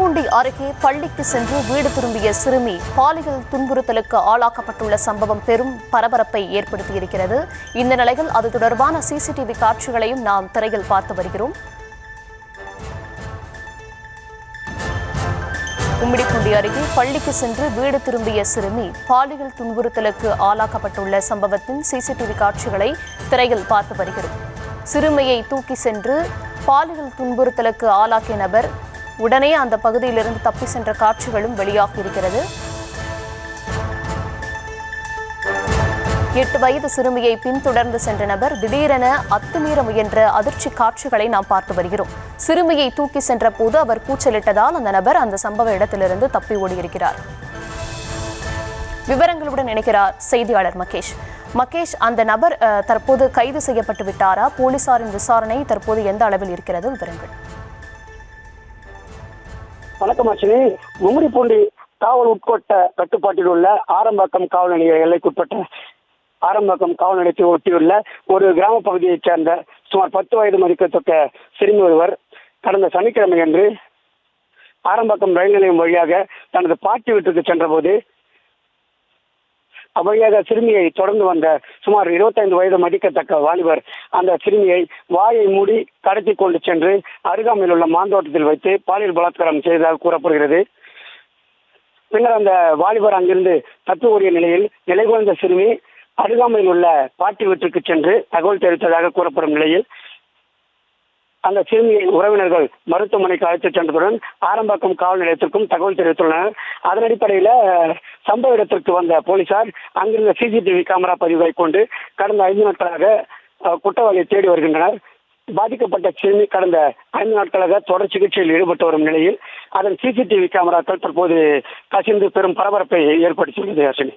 கும்மிடிப்பூண்டி அருகே பள்ளிக்கு சென்று வீடு திரும்பிய சிறுமி பாலியல் துன்புறுத்தலுக்கு ஆளாக்கப்பட்டுள்ள சம்பவம் பெரும் பரபரப்பை ஏற்படுத்தியிருக்கிறது. இந்த நிலையில் அது தொடர்பான சிசிடிவி காட்சிகளையும் நாம் திரையில் பார்த்து வருகிறோம். கும்மிடிப்பூண்டி அருகே பள்ளிக்கு சென்று வீடு திரும்பிய சிறுமி பாலியல் துன்புறுத்தலுக்கு ஆளாக்கப்பட்டுள்ள சம்பவத்தின் சிசிடிவி காட்சிகளை திரையில் பார்த்து வருகிறோம். சிறுமியை தூக்கி சென்று பாலியல் துன்புறுத்தலுக்கு ஆளாக்கிய நபர் உடனே அந்த பகுதியிலிருந்து தப்பி சென்ற காட்சிகளும் வெளியாகியிருக்கிறது. 8 வயது சிறுமியை பின்தொடர்ந்து சென்ற நபர் திடீரென அத்துமீற முயன்ற அதிர்ச்சி காட்சிகளை நாம் பார்த்து வருகிறோம். சிறுமியை தூக்கி சென்ற போது அவர் கூச்சலிட்டதால் அந்த நபர் அந்த சம்பவ இடத்திலிருந்து தப்பி ஓடியிருக்கிறார். விவரங்களுடன் இணைக்கிறார் செய்தியாளர் மகேஷ். மகேஷ், அந்த நபர் தற்போது கைது செய்யப்பட்டு விட்டாரா? போலீசாரின் விசாரணை தற்போது எந்த அளவில் இருக்கிறது? விவரங்கள். வணக்கம் அர்ச்சனி. கும்மிடிப்பூண்டி காவல் உட்கோட்ட கட்டுப்பாட்டில் உள்ள ஆரம்பாக்கம் காவல் நிலைய எல்லைக்குட்பட்ட ஆரம்பாக்கம் காவல் நிலையத்தை ஒட்டியுள்ள ஒரு கிராம பகுதியைச் சேர்ந்த சுமார் 10 வயது மதிக்கத்தக்க சிறுமி ஒருவர் கடந்த சனிக்கிழமை அன்று ஆரம்பாக்கம் ரயில் நிலையம் வழியாக தனது பாட்டி வீட்டுக்கு சென்றபோது அவ்வழியாக சிறுமியை தொடர்ந்து வந்த சுமார் 25 வயது மதிக்கத்தக்க வாலிபர் அந்த சிறுமியை வாயை மூடி கடத்தி கொண்டு சென்று அருகாமையில் உள்ள மாந்தோட்டத்தில் வைத்து பாலியல் பலாத்காரம் செய்ததாக கூறப்படுகிறது. பின்னர் அந்த வாலிபர் அங்கிருந்து தப்பி ஓடிய நிலையில் நிலைகுலைந்த சிறுமி அருகாமையில் உள்ள பாட்டி வீட்டுக்கு சென்று தகவல் தெரிவித்ததாக கூறப்படும் நிலையில் அந்த சிறுமியை உறவினர்கள் மருத்துவமனைக்கு அழைத்து சென்றதுடன் ஆரம்பாக்கம் காவல் நிலையத்திற்கும் தகவல் தெரிவித்துள்ளனர். அதன் அடிப்படையில் சம்பவ இடத்திற்கு வந்த போலீசார் அங்கிருந்த சிசிடிவி கேமரா பதிவை கொண்டு கடந்த 5 நாட்களாக குற்றவாளியை தேடி வருகின்றனர். பாதிக்கப்பட்ட சிறுமி கடந்த 5 நாட்களாக தொடர் சிகிச்சையில் ஈடுபட்டு வரும் நிலையில் அதன் சிசிடிவி கேமராக்கள் தற்போது கசிந்து பெரும் பரபரப்பை ஏற்படுத்தியுள்ளது.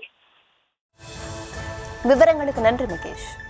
விவரங்களுக்கு நன்றி மகேஷ்.